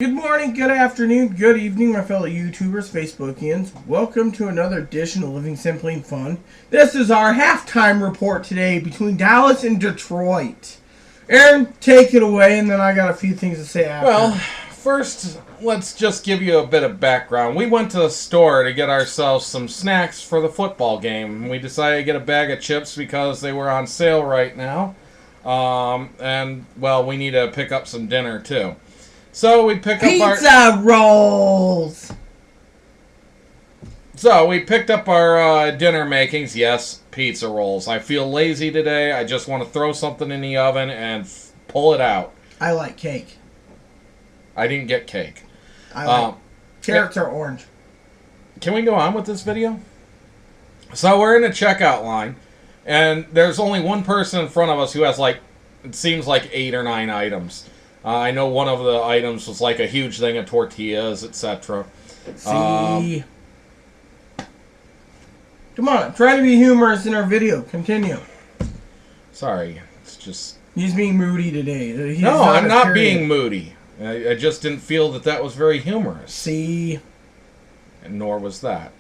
Good morning, good afternoon, good evening, my fellow YouTubers, Facebookians. Welcome to another edition of Living Simply and Fun. This is our halftime report today between Dallas and Detroit. Aaron, take it away, and then I got a few things to say after. Well, first, let's just give you a bit of background. We went to the store to get ourselves some snacks for the football game. We decided to get a bag of chips because they were on sale right now. Well, we need to pick up some dinner, too. So we pick up our pizza rolls. So we picked up our dinner makings. Yes, pizza rolls. I feel lazy today. I just want to throw something in the oven and pull it out. I like cake. I didn't get cake. I like carrots are orange. Can we go on with this video? So we're in a checkout line, and there's only one person in front of us who has it seems like 8 or 9 items. I know one of the items was like a huge thing of tortillas, etc. See? Come on, I'm trying to be humorous in our video. Continue. Sorry, it's just... He's being moody today. No, I'm not being moody. I just didn't feel that was very humorous. See? And nor was that.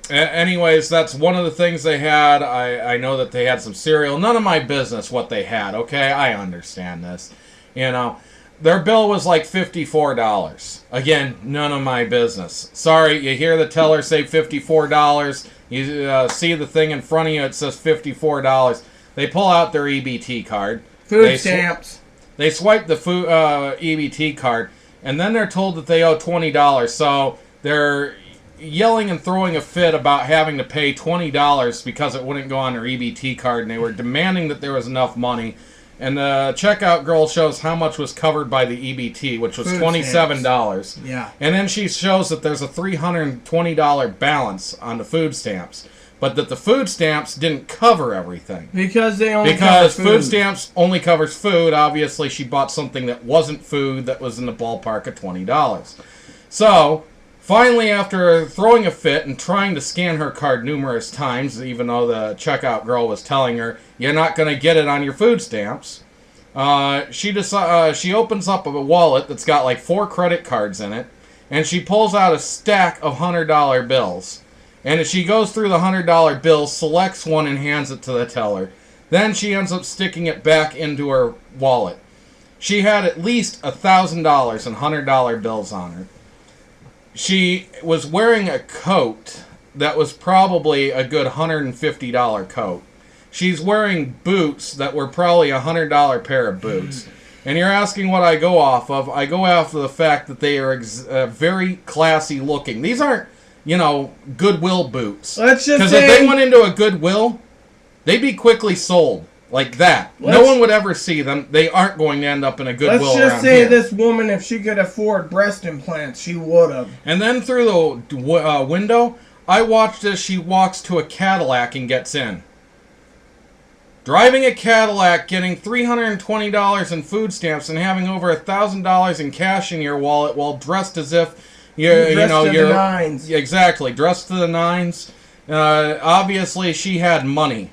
Anyways, that's one of the things they had. I know that they had some cereal. None of my business what they had, okay? I understand this. You know, their bill was like $54. Again, none of my business. Sorry, you hear the teller say $54. You see the thing in front of you, it says $54. They pull out their EBT card. Food stamps. They swipe the EBT card, and then they're told that they owe $20. So they're yelling and throwing a fit about having to pay $20 because it wouldn't go on their EBT card, and they were demanding that there was enough money. And the checkout girl shows how much was covered by the EBT, which was $27. Yeah. And then she shows that there's a $320 balance on the food stamps, but that the food stamps didn't cover everything. Because they only cover food. Food stamps only covers food. Obviously, she bought something that wasn't food that was in the ballpark of $20. So... finally, after throwing a fit and trying to scan her card numerous times, even though the checkout girl was telling her, you're not going to get it on your food stamps, she opens up a wallet that's got like 4 credit cards in it, and she pulls out a stack of $100 bills. And as she goes through the $100 bills, selects one and hands it to the teller. Then she ends up sticking it back into her wallet. She had at least $1,000 in $100 bills on her. She was wearing a coat that was probably a good $150 coat. She's wearing boots that were probably a $100 pair of boots. And you're asking what I go off of. I go off of the fact that they are very classy looking. These aren't, Goodwill boots. Let's just Because say... if they went into a Goodwill, they'd be quickly sold. Like that. No one would ever see them. They aren't going to end up in a Goodwill around here. Let's just say this woman, if she could afford breast implants, she would have. And then through the window, I watched as she walks to a Cadillac and gets in. Driving a Cadillac, getting $320 in food stamps, and having over $1,000 in cash in your wallet while dressed as if you're dressed to the nines. Exactly, dressed to the nines. Obviously, she had money.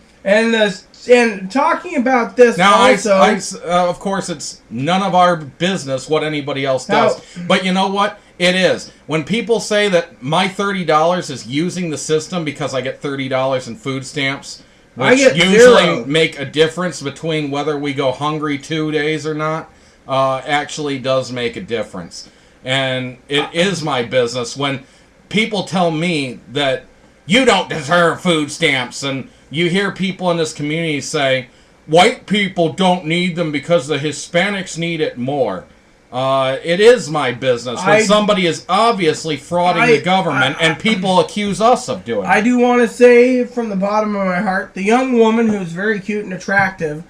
And talking about this now, also... of course, it's none of our business what anybody else does. But you know what? It is. When people say that my $30 is using the system because I get $30 in food stamps, which usually make a difference between whether we go hungry 2 days or not, actually does make a difference. And it is my business when people tell me that you don't deserve food stamps, and you hear people in this community say, white people don't need them because the Hispanics need it more. It is my business when somebody is obviously frauding the government and people accuse us of doing it. I do want to say from the bottom of my heart, the young woman who's very cute and attractive,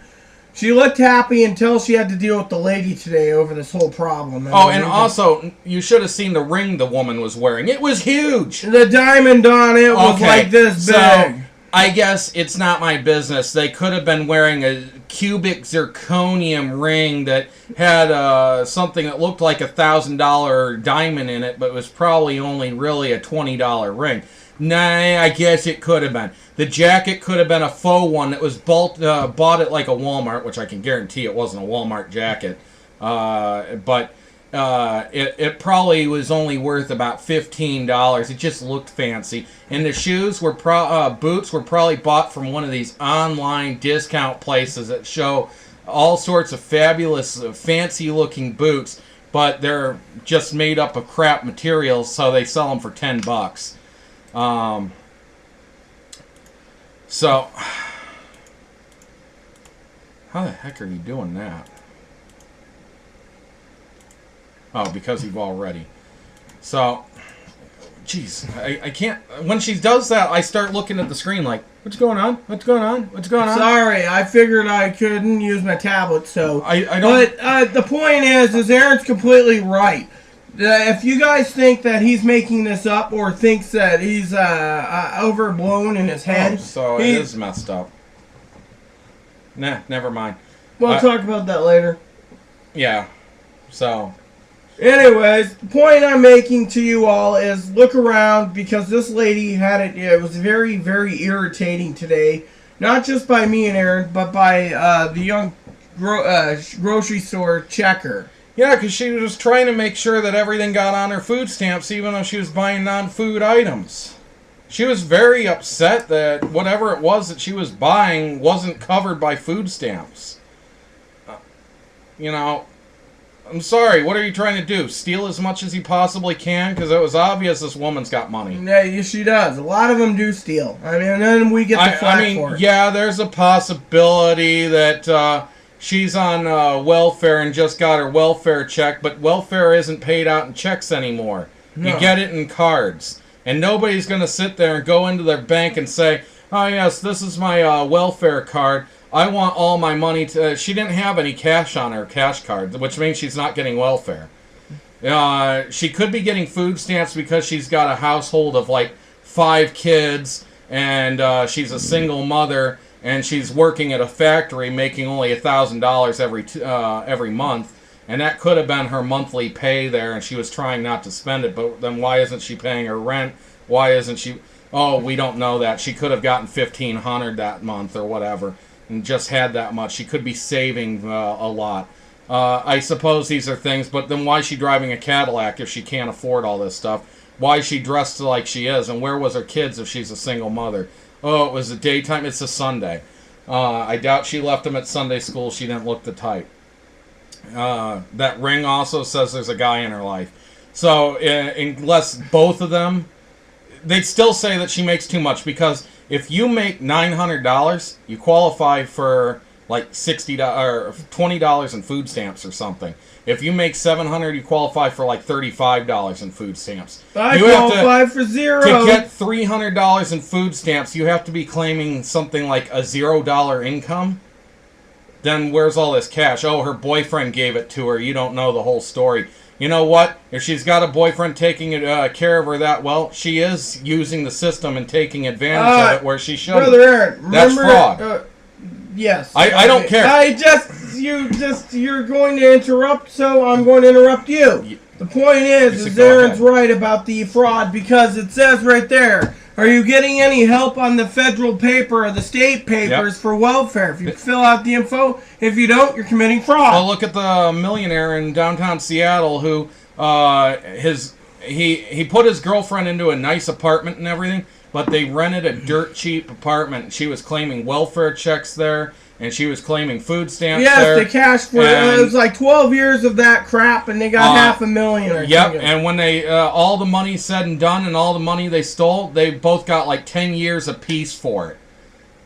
she looked happy until she had to deal with the lady today over this whole problem. And also, you should have seen the ring the woman was wearing. It was huge. The diamond on it was like this big. I guess it's not my business. They could have been wearing a cubic zirconium ring that had something that looked like $1,000 diamond in it, but was probably only really a $20 ring. Nah, I guess it could have been. The jacket could have been a faux one that was bought at like a Walmart, which I can guarantee it wasn't a Walmart jacket. But it probably was only worth about $15. It just looked fancy. And the shoes were boots were probably bought from one of these online discount places that show all sorts of fabulous, fancy-looking boots, but they're just made up of crap materials, so they sell them for $10. So, how the heck are you doing that? Oh, because you've already. So, jeez, I can't. When she does that, I start looking at the screen like, what's going on? What's going on? What's going on? Sorry, I figured I couldn't use my tablet, so. I don't. But the point is Aaron's completely right. If you guys think that he's making this up or thinks that he's overblown in his head. Oh, so it is messed up. Nah, never mind. We'll talk about that later. Yeah, so. Anyways, the point I'm making to you all is look around because this lady had it. It was very, very irritating today. Not just by me and Aaron, but by the young grocery store checker. Yeah, because she was trying to make sure that everything got on her food stamps, even though she was buying non-food items. She was very upset that whatever it was that she was buying wasn't covered by food stamps. You know, I'm sorry, what are you trying to do? Steal as much as you possibly can? Because it was obvious this woman's got money. Yeah, she does. A lot of them do steal. I mean, and then we get the flack for it. Yeah, there's a possibility that she's on welfare and just got her welfare check, but welfare isn't paid out in checks anymore. No. You get it in cards. And nobody's going to sit there and go into their bank and say, oh, yes, this is my welfare card. I want all my money to... she didn't have any cash on her cash card, which means she's not getting welfare. She could be getting food stamps because she's got a household of like 5 kids and she's a single mother and she's working at a factory making only $1,000 every month. And that could have been her monthly pay there and she was trying not to spend it. But then why isn't she paying her rent? Why isn't she... oh, we don't know that. She could have gotten $1,500 that month or whatever. And just had that much. She could be saving a lot. I suppose these are things, but then why is she driving a Cadillac if she can't afford all this stuff? Why is she dressed like she is? And where was her kids if she's a single mother? Oh, it was a daytime. It's a Sunday. I doubt she left them at Sunday school. She didn't look the type. That ring also says there's a guy in her life. So unless both of them, they'd still say that she makes too much because if you make $900, you qualify for like $60 or $20 in food stamps or something. If you make $700, you qualify for like $35 in food stamps. I qualify for zero. To get $300 in food stamps, you have to be claiming something like a $0 income. Then where's all this cash? Oh, her boyfriend gave it to her. You don't know the whole story. You know what? If she's got a boyfriend taking care of her that well, she is using the system and taking advantage of it where she shouldn't. Brother Aaron, that's fraud. Yes. I don't care. You're going to interrupt, so I'm going to interrupt you. The point is Aaron's right about the fraud because it says right there, are you getting any help on the federal paper or the state papers for welfare? If you fill out the info, if you don't, you're committing fraud. Well, look at the millionaire in downtown Seattle who he put his girlfriend into a nice apartment and everything, but they rented a dirt cheap apartment. She was claiming welfare checks there. And she was claiming food stamps there. Yes, the cash for it was like 12 years of that crap, and they got $500,000. Yep, and when they all the money said and done, and all the money they stole, they both got like 10 years apiece for it.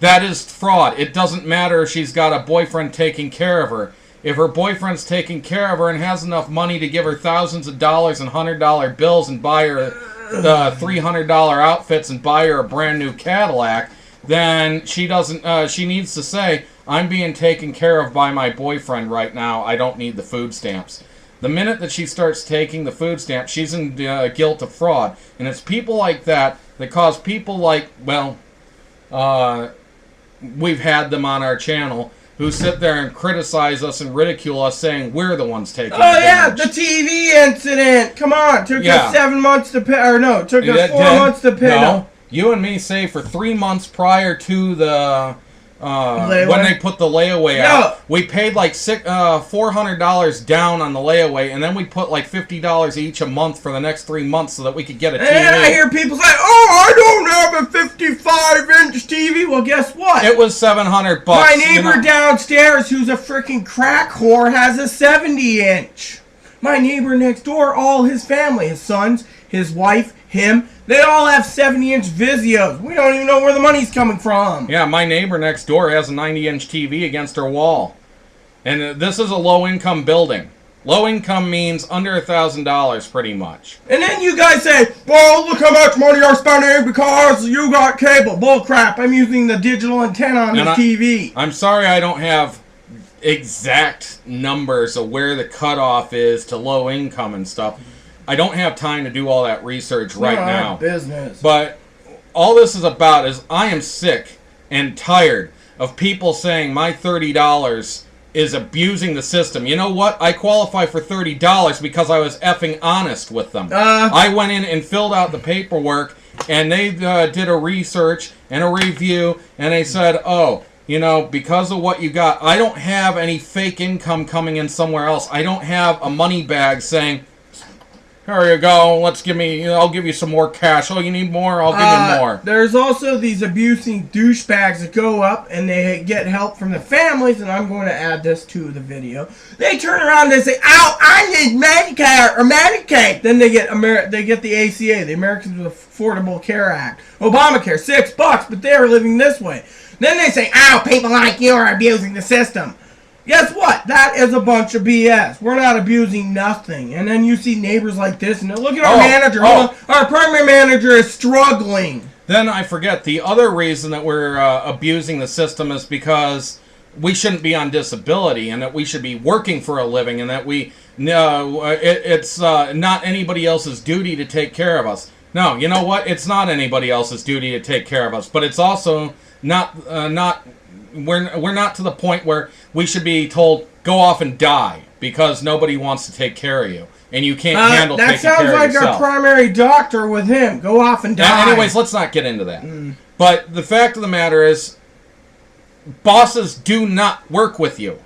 That is fraud. It doesn't matter if she's got a boyfriend taking care of her. If her boyfriend's taking care of her and has enough money to give her thousands of dollars and $100 bills and buy her $300 outfits and buy her a brand new Cadillac, then she doesn't. She needs to say, I'm being taken care of by my boyfriend right now. I don't need the food stamps. The minute that she starts taking the food stamps, she's in guilt of fraud. And it's people like that that cause people like, well, we've had them on our channel who sit there and criticize us and ridicule us saying we're the ones taking advantage. Yeah, the TV incident. Come on. Took us 7 months to pay. Or no, took us 4 months to pay. No. You and me say for 3 months prior to when they put the layaway out. We paid like $400 down on the layaway, and then we put like $50 each a month for the next 3 months so that we could get a TV. And I hear people say, "Oh, I don't have a 55-inch TV." Well, guess what? It was $700. My neighbor downstairs, who's a freaking crack whore, has a 70-inch. My neighbor next door, all his family, his sons, his wife, him, they all have 70-inch Vizios. We don't even know where the money's coming from. Yeah, my neighbor next door has a 90-inch TV against her wall. And this is a low-income building. Low-income means under $1,000 pretty much. And then you guys say, "Well, look how much money you're spending because you got cable." Bull crap. I'm using the digital antenna on this TV. I'm sorry I don't have exact numbers of where the cutoff is to low income and stuff. I don't have time to do all that research right now. Business. But all this is about is I am sick and tired of people saying my $30 is abusing the system. You know what? I qualify for $30 because I was effing honest with them. I went in and filled out the paperwork, and they did a research and a review, and they said, "Oh, you know, because of what you got, I don't have any fake income coming in somewhere else. I don't have a money bag saying, 'Here you go, I'll give you some more cash. Oh, you need more? I'll give you more.'" There's also these abusing douchebags that go up and they get help from the families, and I'm going to add this to the video. They turn around and they say, "Oh, I need Medicare or Medicaid." Then they get the ACA, the Americans with Affordable Care Act. Obamacare, $6, but they are living this way. Then they say, "Oh, people like you are abusing the system." Guess what? That is a bunch of BS. We're not abusing nothing. And then you see neighbors like this, and look at our manager. Our primary manager is struggling. Then I forget, the other reason that we're abusing the system is because we shouldn't be on disability, and that we should be working for a living, and that it's not anybody else's duty to take care of us. No, you know what? It's not anybody else's duty to take care of us, but it's also we're not to the point where we should be told, "Go off and die," because nobody wants to take care of you, and you can't handle taking care of yourself. That sounds like our primary doctor with him. Go off and die. Anyways, let's not get into that. But the fact of the matter is, bosses do not work with you.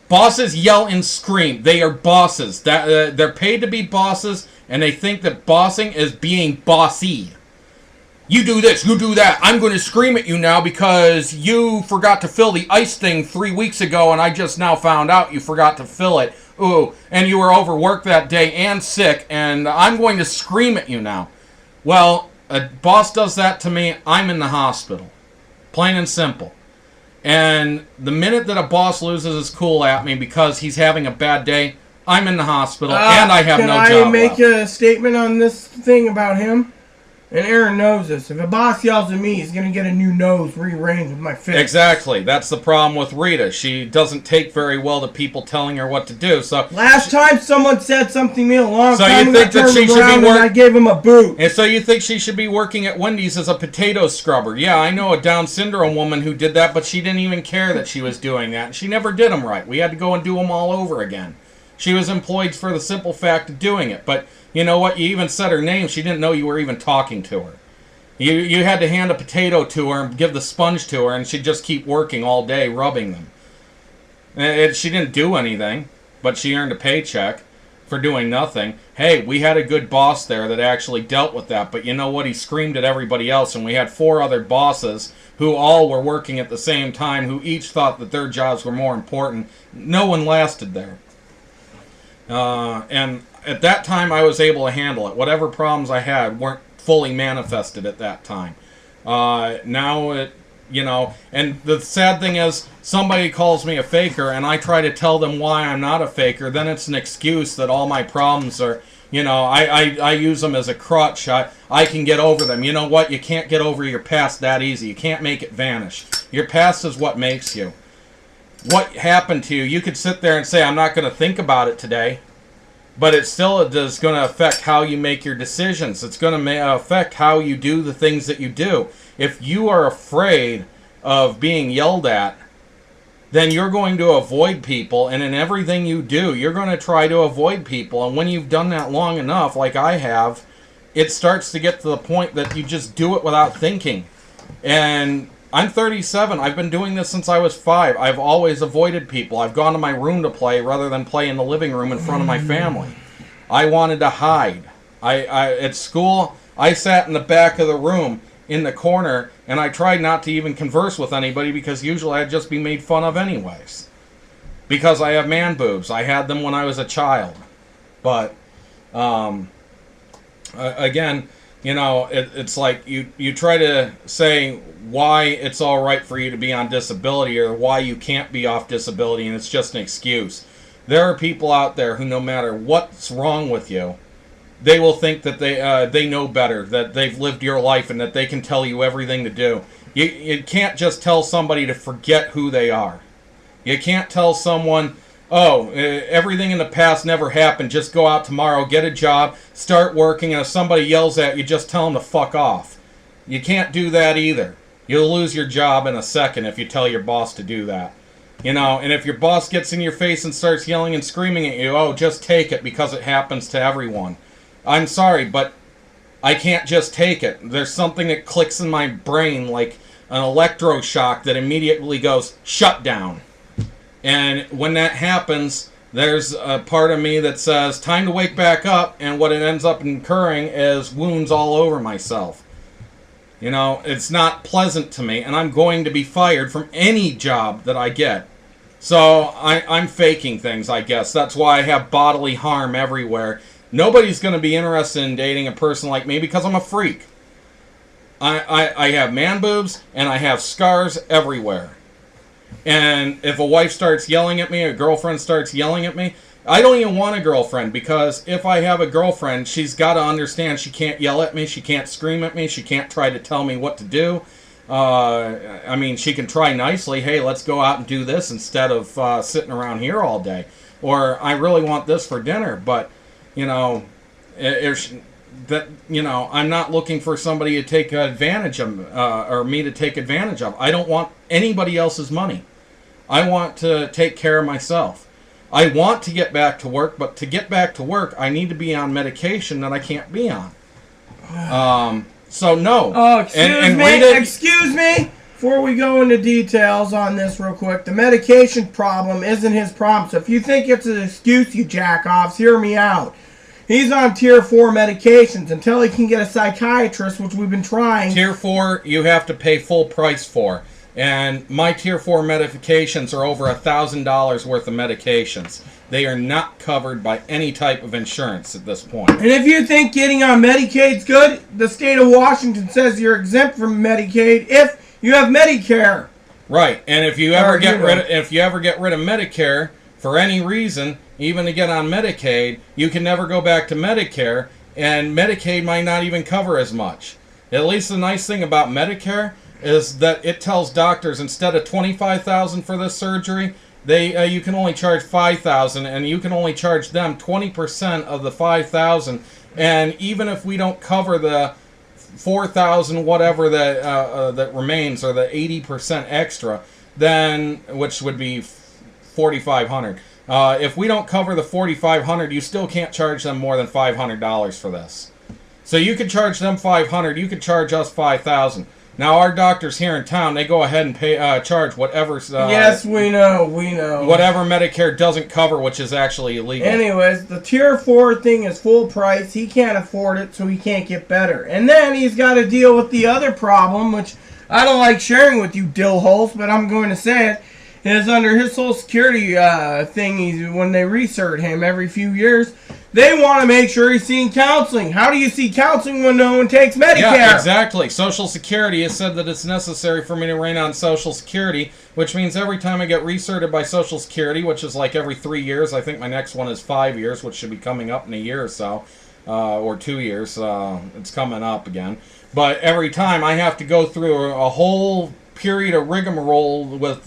Bosses yell and scream. They are bosses. They're paid to be bosses, and they think that bossing is being bossy. You do this, you do that. I'm going to scream at you now because you forgot to fill the ice thing 3 weeks ago, and I just now found out you forgot to fill it. Ooh, and you were overworked that day and sick, and I'm going to scream at you now. Well, a boss does that to me, I'm in the hospital. Plain and simple. And the minute that a boss loses his cool at me because he's having a bad day, I'm in the hospital, and I have no job Can I make left. a statement on this thing about him? And Aaron knows this. If a boss yells at me, he's going to get a new nose rearranged with my fist. Exactly. That's the problem with Rita. She doesn't take very well to people telling her what to do. So last time someone said something to me a long time ago, I gave him a boot. And so you think she should be working at Wendy's as a potato scrubber. Yeah, I know a Down syndrome woman who did that, but she didn't even care that she was doing that. And she never did them right. We had to go and do them all over again. She was employed for the simple fact of doing it. But you know what? You even said her name. She didn't know you were even talking to her. You had to hand a potato to her and give the sponge to her, and she'd just keep working all day, rubbing them. She didn't do anything, but she earned a paycheck for doing nothing. Hey, we had a good boss there that actually dealt with that, but you know what? He screamed at everybody else, and we had 4 other bosses who all were working at the same time, who each thought that their jobs were more important. No one lasted there. And at that time, I was able to handle it. Whatever problems I had weren't fully manifested at that time. Now, and the sad thing is, somebody calls me a faker, and I try to tell them why I'm not a faker. Then it's an excuse that all my problems are, I use them as a crutch. I can get over them. You know what? You can't get over your past that easy. You can't make it vanish. Your past is what makes you. What happened to you, you could sit there and say, I'm not going to think about it today. But it still is going to affect how you make your decisions. It's going to affect how you do the things that you do. If you are afraid of being yelled at, then you're going to avoid people. And in everything you do, you're going to try to avoid people. And when you've done that long enough, like I have, it starts to get to the point that you just do it without thinking. And I'm 37. I've been doing this since I was 5. I've always avoided people. I've gone to my room to play rather than play in the living room in front of my family. I wanted to hide. At school, I sat in the back of the room in the corner, and I tried not to even converse with anybody because usually I'd just be made fun of anyways. Because I have man boobs. I had them when I was a child. But, again, you know, it's like you try to say why it's all right for you to be on disability or why you can't be off disability, and it's just an excuse. There are people out there who, no matter what's wrong with you, they will think that they know better, that they've lived your life, and that they can tell you everything to do. You can't just tell somebody to forget who they are. You can't tell someone, oh, everything in the past never happened, just go out tomorrow, get a job, start working, and if somebody yells at you, just tell them to fuck off. You can't do that either. You'll lose your job in a second if you tell your boss to do that. You know, and if your boss gets in your face and starts yelling and screaming at you, oh, just take it because it happens to everyone. I'm sorry, but I can't just take it. There's something that clicks in my brain like an electroshock that immediately goes, shut down. And when that happens, there's a part of me that says, time to wake back up, and what it ends up incurring is wounds all over myself. You know, it's not pleasant to me, and I'm going to be fired from any job that I get. So I'm faking things, I guess. That's why I have bodily harm everywhere. Nobody's going to be interested in dating a person like me because I'm a freak. I have man boobs, and I have scars everywhere. And if a wife starts yelling at me, a girlfriend starts yelling at me, I don't even want a girlfriend, because if I have a girlfriend, she's got to understand she can't yell at me, she can't scream at me, she can't try to tell me what to do. I mean, she can try nicely, hey, let's go out and do this instead of sitting around here all day. Or, I really want this for dinner, but, you know, I'm not looking for somebody to take advantage of, or me to take advantage of. I don't want anybody else's money. I want to take care of myself. I want to get back to work, but to get back to work, I need to be on medication that I can't be on. So no. Oh, excuse me. Before we go into details on this real quick, the medication problem isn't his problem. So if you think it's an excuse, you jack-offs, hear me out. He's on Tier 4 medications until he can get a psychiatrist, which we've been trying. Tier 4, you have to pay full price for. And my Tier 4 medications are over $1,000 worth of medications. They are not covered by any type of insurance at this point. And if you think getting on Medicaid's good, the state of Washington says you're exempt from Medicaid if you have Medicare. Right, and if you ever get rid of Medicare for any reason, even to get on Medicaid, you can never go back to Medicare, and Medicaid might not even cover as much. At least the nice thing about Medicare is that it tells doctors instead of $25,000 for this surgery, you can only charge $5,000, and you can only charge them 20% of the $5,000. And even if we don't cover the $4,000 whatever that remains, or the 80% extra, then which would be $4,500. If we don't cover the $4,500, you still can't charge them more than $500 for this. So you could charge them $500, you could charge us $5,000. Now our doctors here in town, they go ahead and pay charge whatever. Yes, we know. Whatever Medicare doesn't cover, which is actually illegal. Anyways, the Tier 4 thing is full price. He can't afford it, so he can't get better. And then he's got to deal with the other problem, which I don't like sharing with you dillholes, but I'm going to say it. Is under his Social Security thing, when they recert him every few years, they want to make sure he's seeing counseling. How do you see counseling when no one takes Medicare? Yeah, exactly. Social Security has said that it's necessary for me to remain on Social Security, which means every time I get recerted by Social Security, which is like every 3 years, I think my next one is 5 years, which should be coming up in a year or so, or 2 years. It's coming up again. But every time I have to go through a whole period of rigmarole with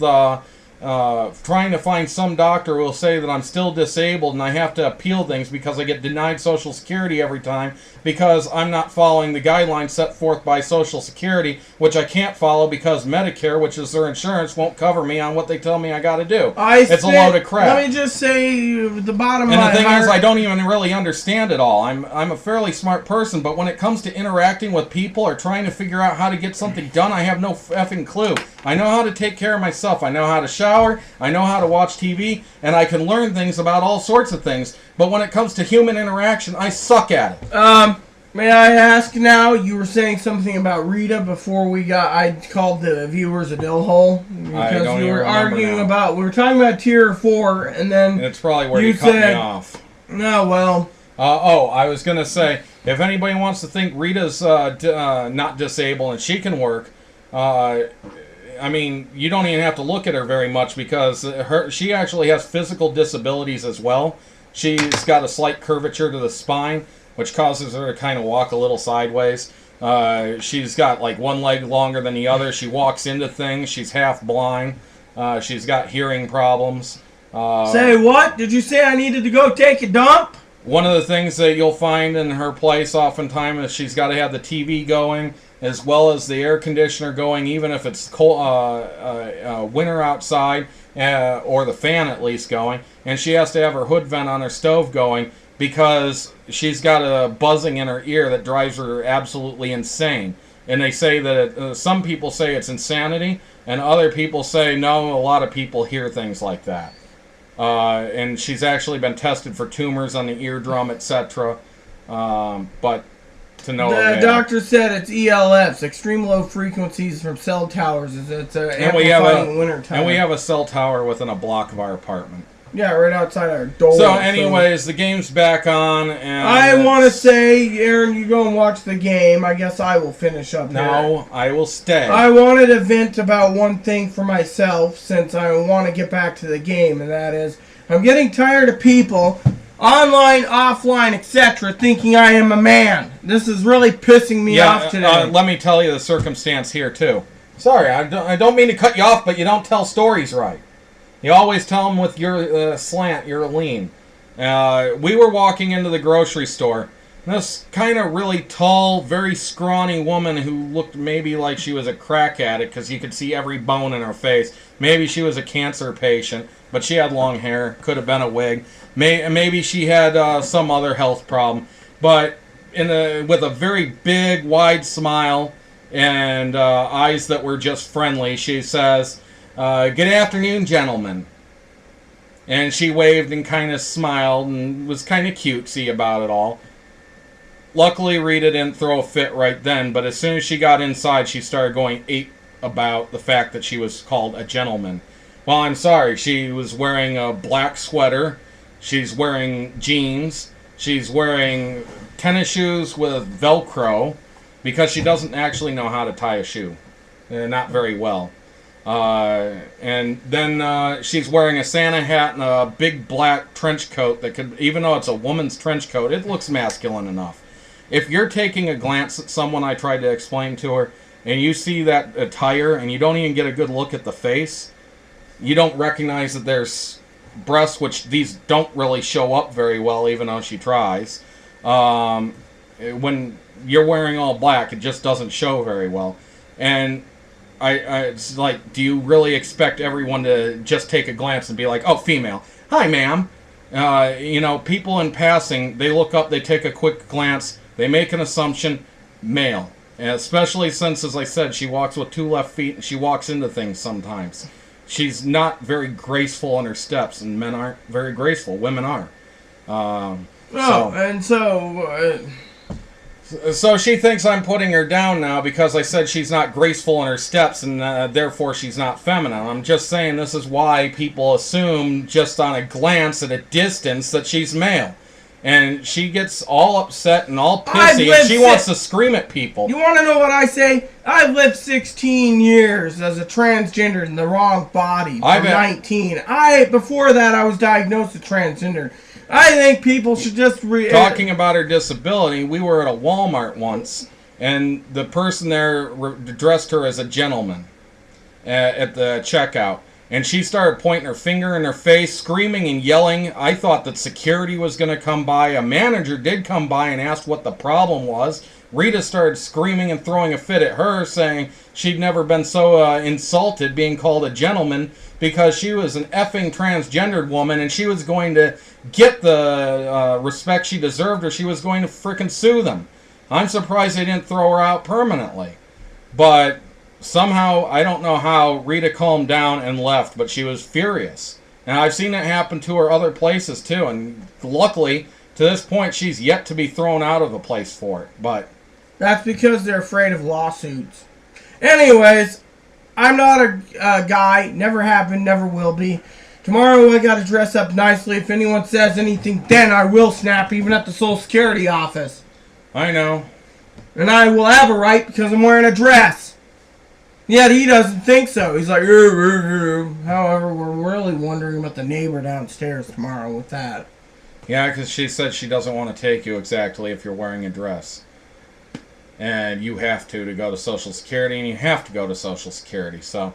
trying to find some doctor who will say that I'm still disabled and I have to appeal things because I get denied Social Security every time because I'm not following the guidelines set forth by Social Security, which I can't follow because Medicare, which is their insurance, won't cover me on what they tell me I got to do. It's a load of crap. Let me just say the bottom line. And the thing is, I don't even really understand it all. I'm a fairly smart person, but when it comes to interacting with people or trying to figure out how to get something done, I have no effing clue. I know how to take care of myself. I know how to shower. I know how to watch TV, and I can learn things about all sorts of things. But when it comes to human interaction, I suck at it. May I ask now? You were saying something about Rita before I called the viewers a dill hole because we were arguing about. We were talking about tier 4, and then it's probably where you cut me off. No, well. I was gonna say, if anybody wants to think Rita's not disabled and she can work, I mean, you don't even have to look at her very much because she actually has physical disabilities as well. She's got a slight curvature to the spine, which causes her to kind of walk a little sideways. She's got like one leg longer than the other. She walks into things. She's half blind. She's got hearing problems. Say what? Did you say I needed to go take a dump? One of the things that you'll find in her place oftentimes is she's got to have the TV going as well as the air conditioner going, even if it's cold, winter outside, or the fan at least going. And she has to have her hood vent on her stove going because she's got a buzzing in her ear that drives her absolutely insane. And they say that some people say it's insanity, and other people say no, a lot of people hear things like that. And she's actually been tested for tumors on the eardrum, etc. But to no avail. The doctor said it's ELFs, extreme low frequencies from cell towers. It's amplifying in wintertime. And we have a cell tower within a block of our apartment. Yeah, right outside our door. So anyways, the game's back on, and I want to say, Aaron, you go and watch the game. I guess I will finish up here. No, I will stay. I wanted to vent about one thing for myself since I want to get back to the game, and that is I'm getting tired of people, online, offline, etc., thinking I am a man. This is really pissing me off today. Let me tell you the circumstance here, too. Sorry, I don't mean to cut you off, but you don't tell stories right. You always tell them with your slant, your lean. We were walking into the grocery store. This kind of really tall, very scrawny woman who looked maybe like she was a crack addict because you could see every bone in her face. Maybe she was a cancer patient, but she had long hair. Could have been a wig. Maybe she had some other health problem. But with a very big, wide smile and eyes that were just friendly, she says, "Good afternoon, gentlemen." And she waved and kind of smiled and was kind of cutesy about it all. Luckily, Rita didn't throw a fit right then, but as soon as she got inside, she started going ape about the fact that she was called a gentleman. Well, I'm sorry. She was wearing a black sweater. She's wearing jeans. She's wearing tennis shoes with Velcro because she doesn't actually know how to tie a shoe. Not very well. And then she's wearing a Santa hat and a big black trench coat that could, even though it's a woman's trench coat, it looks masculine enough. If you're taking a glance at someone, I tried to explain to her, and you see that attire and you don't even get a good look at the face, you don't recognize that there's breasts, which these don't really show up very well, even though she tries. When you're wearing all black, it just doesn't show very well. And it's like, do you really expect everyone to just take a glance and be like, oh, female, hi, ma'am? People in passing, they look up, they take a quick glance, they make an assumption, male. And especially since, as I said, she walks with 2 left feet and she walks into things sometimes. She's not very graceful in her steps, and men aren't very graceful. Women are. So she thinks I'm putting her down now because I said she's not graceful in her steps and therefore she's not feminine. I'm just saying this is why people assume just on a glance at a distance that she's male. And she gets all upset and all pissy and she wants to scream at people. You want to know what I say? I've lived 16 years as a transgender in the wrong body. I'm 19. Before that I was diagnosed as transgender. I think people should just... Talking about her disability, we were at a Walmart once, and the person there addressed her as a gentleman at the checkout. And she started pointing her finger in her face, screaming and yelling. I thought that security was going to come by. A manager did come by and asked what the problem was. Rita started screaming and throwing a fit at her, saying she'd never been so insulted being called a gentleman because she was an effing transgendered woman and she was going to get the respect she deserved or she was going to frickin' sue them. I'm surprised they didn't throw her out permanently. But somehow, I don't know how, Rita calmed down and left, but she was furious. And I've seen it happen to her other places too, and luckily, to this point, she's yet to be thrown out of a place for it. But that's because they're afraid of lawsuits. Anyways, I'm not a guy, never have been, never will be. Tomorrow I gotta dress up nicely. If anyone says anything, then I will snap, even at the Social Security office. I know. And I will have a right because I'm wearing a dress. Yet he doesn't think so. He's like, however, we're really wondering about the neighbor downstairs tomorrow with that. Yeah, because she said she doesn't want to take you exactly if you're wearing a dress. And you have to go to Social Security, and you have to go to Social Security, so.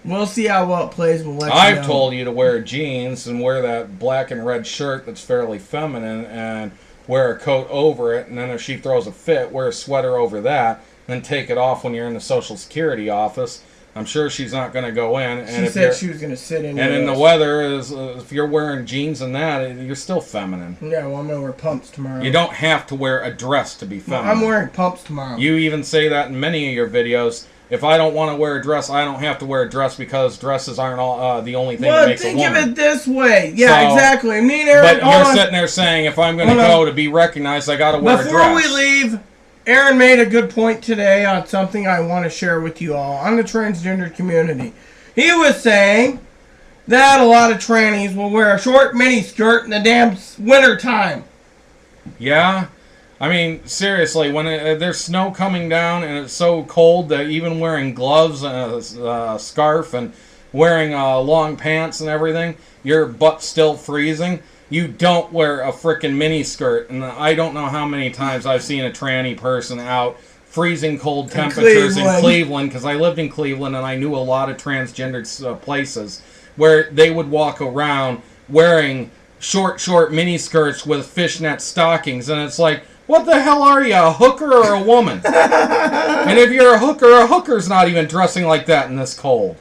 We'll see how well it plays. We'll let you know. I've told you to wear jeans and wear that black and red shirt that's fairly feminine and wear a coat over it, and then if she throws a fit, wear a sweater over that. Then take it off when you're in the Social Security office. I'm sure she's not going to go in. And she said she was going to sit in. And in the weather, is if you're wearing jeans and that, you're still feminine. Yeah, well, I'm going to wear pumps tomorrow. You don't have to wear a dress to be feminine. I'm wearing pumps tomorrow. You even say that in many of your videos. If I don't want to wear a dress, I don't have to wear a dress because dresses aren't all, the only thing that makes a woman. Well, think of it this way. Yeah, so, exactly. Me and Aaron. But you're sitting there saying, if I'm going to go to be recognized, I got to wear a dress. Before we leave, Aaron made a good point today on something I want to share with you all on the transgender community. He was saying that a lot of trannies will wear a short mini skirt in the damn winter time. Yeah. I mean, seriously, when there's snow coming down and it's so cold that even wearing gloves and a scarf and wearing long pants and everything, your butt's still freezing. You don't wear a frickin' mini skirt, and I don't know how many times I've seen a tranny person out freezing cold temperatures in Cleveland, because I lived in Cleveland and I knew a lot of transgendered places where they would walk around wearing short mini skirts with fishnet stockings, and it's like, what the hell are you, a hooker or a woman? And if you're a hooker's not even dressing like that in this cold.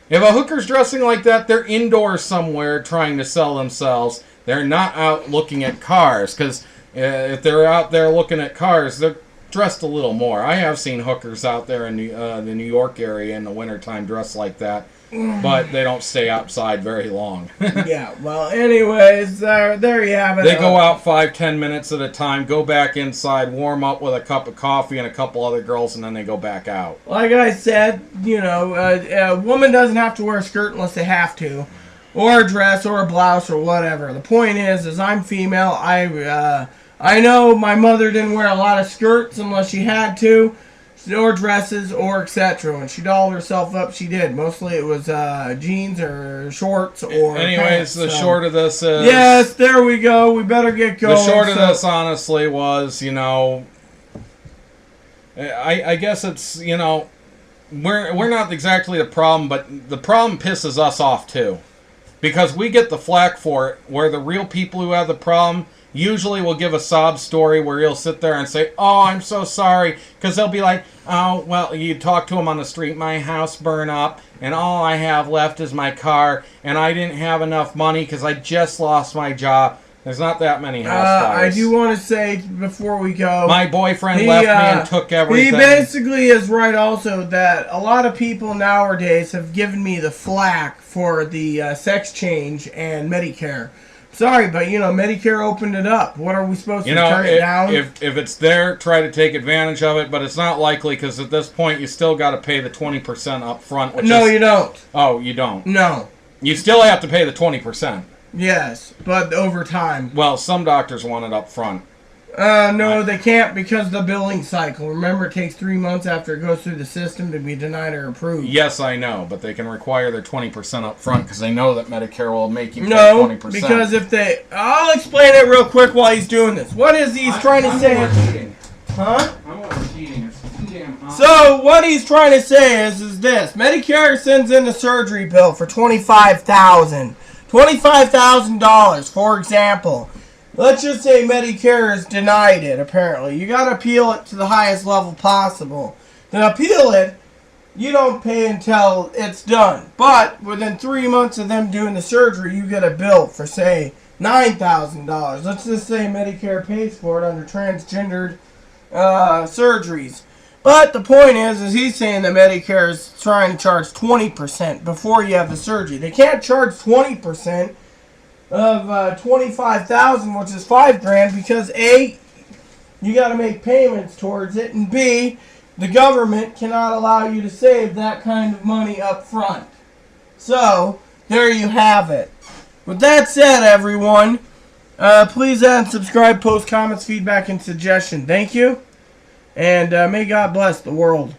If a hooker's dressing like that, they're indoors somewhere trying to sell themselves. They're not out looking at cars, because if they're out there looking at cars, they're dressed a little more. I have seen hookers out there in the New York area in the wintertime dressed like that, but they don't stay outside very long. Yeah, well, anyways, there you have it. They go out 5-10 minutes at a time, go back inside, warm up with a cup of coffee and a couple other girls, and then they go back out. Like I said, a woman doesn't have to wear a skirt unless they have to. Or a dress, or a blouse, or whatever. The point is I'm female. I know my mother didn't wear a lot of skirts unless she had to, or dresses, or etc. When she dolled herself up, she did. Mostly it was jeans or shorts or anyways, pants, the short of this is... Yes, there we go. We better get going. The short of this, honestly, was, I guess it's, we're not exactly the problem, but the problem pisses us off, too. Because we get the flack for it, where the real people who have the problem usually will give a sob story where you'll sit there and say, oh, I'm so sorry. Because they'll be like, oh, well, you talk to them on the street, my house burned up, and all I have left is my car, and I didn't have enough money because I just lost my job. There's not that many house fires. I do want to say, before we go... My boyfriend left me and took everything. He basically is right also that a lot of people nowadays have given me the flack for the sex change and Medicare. Sorry, but, Medicare opened it up. What are we supposed to turn it down? If it's there, try to take advantage of it, but it's not likely because at this point you still got to pay the 20% up front. No, you don't. Oh, you don't? No. You still have to pay the 20%. Yes, but over time. Well, some doctors want it up front. No, they can't because of the billing cycle. Remember, it takes 3 months after it goes through the system to be denied or approved. Yes, I know, but they can require their 20% up front because they know that Medicare will make you pay 20%. No, because if they... I'll explain it real quick while he's doing this. What is he's trying to say? I'm cheating. Huh? I'm cheating. It's too damn hot. So what he's trying to say is this: Medicare sends in a surgery bill for $25,000, for example. Let's just say Medicare has denied it. Apparently, you got to appeal it to the highest level possible. Then appeal it. You don't pay until it's done. But within 3 months of them doing the surgery, you get a bill for, say, $9,000. Let's just say Medicare pays for it under transgendered surgeries. But the point is he's saying that Medicare is trying to charge 20% before you have the surgery. They can't charge 20% of $25,000, which is $5,000, because A, you got to make payments towards it, and B, the government cannot allow you to save that kind of money up front. So, there you have it. With that said, everyone, please add and subscribe, post comments, feedback, and suggestion. Thank you, and may God bless the world.